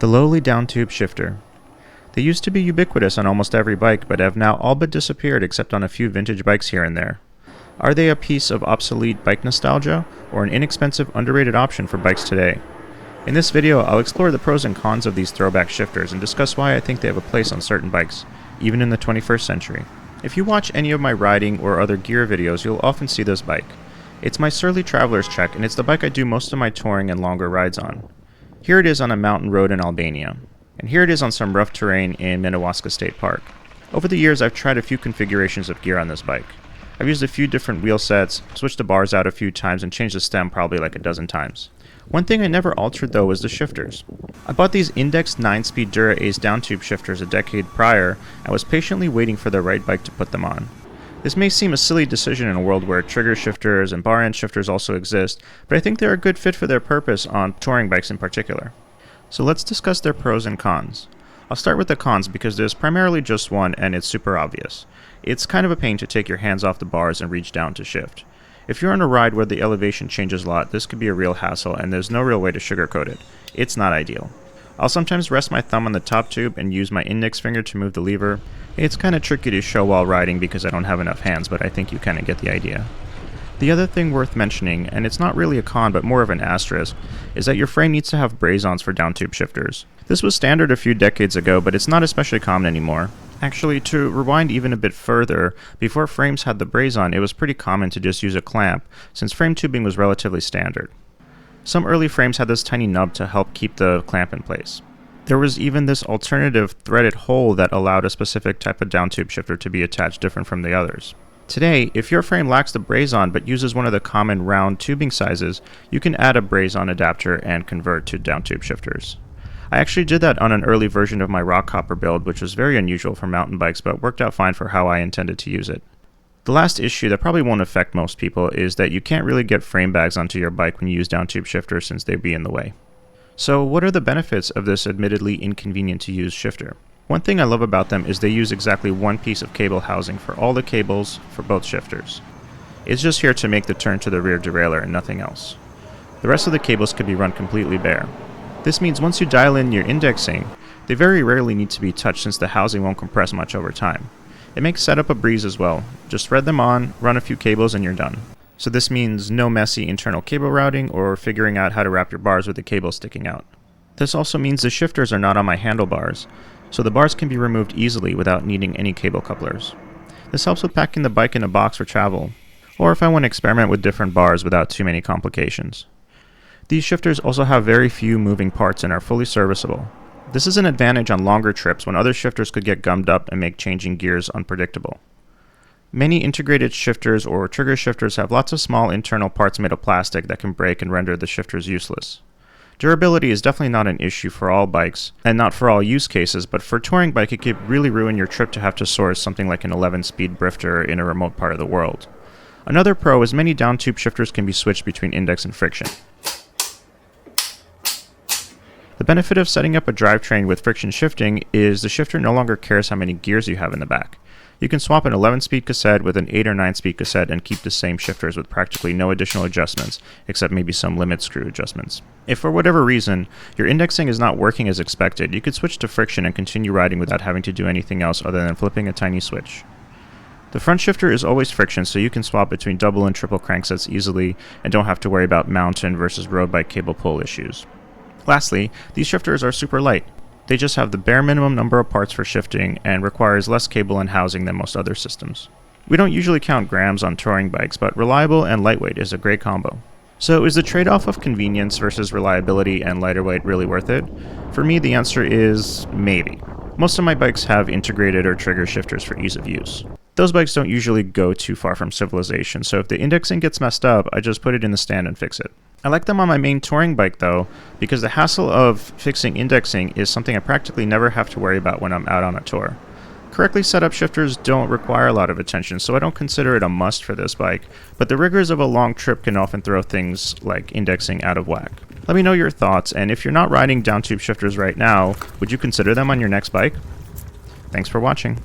The lowly downtube shifter. They used to be ubiquitous on almost every bike, but have now all but disappeared except on a few vintage bikes here and there. Are they a piece of obsolete bike nostalgia, or an inexpensive, underrated option for bikes today? In this video, I'll explore the pros and cons of these throwback shifters and discuss why I think they have a place on certain bikes, even in the 21st century. If you watch any of my riding or other gear videos, you'll often see this bike. It's my Surly Traveler's Trek, and it's the bike I do most of my touring and longer rides on. Here it is on a mountain road in Albania, and here it is on some rough terrain in Minnewaska State Park. Over the years, I've tried a few configurations of gear on this bike. I've used a few different wheel sets, switched the bars out a few times, and changed the stem probably like a dozen times. One thing I never altered though was the shifters. I bought these indexed 9-speed Dura Ace downtube shifters a decade prior and was patiently waiting for the right bike to put them on. This may seem a silly decision in a world where trigger shifters and bar end shifters also exist, but I think they're a good fit for their purpose on touring bikes in particular. So let's discuss their pros and cons. I'll start with the cons because there's primarily just one and it's super obvious. It's kind of a pain to take your hands off the bars and reach down to shift. If you're on a ride where the elevation changes a lot, this could be a real hassle and there's no real way to sugarcoat it. It's not ideal. I'll sometimes rest my thumb on the top tube and use my index finger to move the lever. It's kind of tricky to show while riding because I don't have enough hands, but I think you kind of get the idea. The other thing worth mentioning, and it's not really a con but more of an asterisk, is that your frame needs to have braze-ons for downtube shifters. This was standard a few decades ago, but it's not especially common anymore. Actually, to rewind even a bit further, before frames had the braze-on, it was pretty common to just use a clamp, since frame tubing was relatively standard. Some early frames had this tiny nub to help keep the clamp in place. There was even this alternative threaded hole that allowed a specific type of downtube shifter to be attached different from the others. Today, if your frame lacks the braze-on but uses one of the common round tubing sizes, you can add a braze-on adapter and convert to downtube shifters. I actually did that on an early version of my rock hopper build, which was very unusual for mountain bikes but worked out fine for how I intended to use it. The last issue that probably won't affect most people is that you can't really get frame bags onto your bike when you use downtube shifters since they'd be in the way. So what are the benefits of this admittedly inconvenient to use shifter? One thing I love about them is they use exactly one piece of cable housing for all the cables for both shifters. It's just here to make the turn to the rear derailleur and nothing else. The rest of the cables could be run completely bare. This means once you dial in your indexing, they very rarely need to be touched since the housing won't compress much over time. It makes setup a breeze as well. Just thread them on, run a few cables, and you're done. So this means no messy internal cable routing or figuring out how to wrap your bars with the cable sticking out. This also means the shifters are not on my handlebars, so the bars can be removed easily without needing any cable couplers. This helps with packing the bike in a box for travel, or if I want to experiment with different bars without too many complications. These shifters also have very few moving parts and are fully serviceable. This is an advantage on longer trips when other shifters could get gummed up and make changing gears unpredictable. Many integrated shifters or trigger shifters have lots of small internal parts made of plastic that can break and render the shifters useless. Durability is definitely not an issue for all bikes, and not for all use cases, but for a touring bike it could really ruin your trip to have to source something like an 11-speed drifter in a remote part of the world. Another pro is many downtube shifters can be switched between index and friction. The benefit of setting up a drivetrain with friction shifting is the shifter no longer cares how many gears you have in the back. You can swap an 11-speed cassette with an 8 or 9-speed cassette and keep the same shifters with practically no additional adjustments, except maybe some limit screw adjustments. If for whatever reason, your indexing is not working as expected, you could switch to friction and continue riding without having to do anything else other than flipping a tiny switch. The front shifter is always friction, so you can swap between double and triple cranksets easily and don't have to worry about mountain versus road bike cable pull issues. Lastly, these shifters are super light. They just have the bare minimum number of parts for shifting and requires less cable and housing than most other systems. We don't usually count grams on touring bikes, but reliable and lightweight is a great combo. So is the trade-off of convenience versus reliability and lighter weight really worth it? For me, the answer is maybe. Most of my bikes have integrated or trigger shifters for ease of use. Those bikes don't usually go too far from civilization, so if the indexing gets messed up, I just put it in the stand and fix it. I like them on my main touring bike though, because the hassle of fixing indexing is something I practically never have to worry about when I'm out on a tour. Correctly set up shifters don't require a lot of attention, so I don't consider it a must for this bike, but the rigors of a long trip can often throw things like indexing out of whack. Let me know your thoughts, and if you're not riding downtube shifters right now, would you consider them on your next bike? Thanks for watching.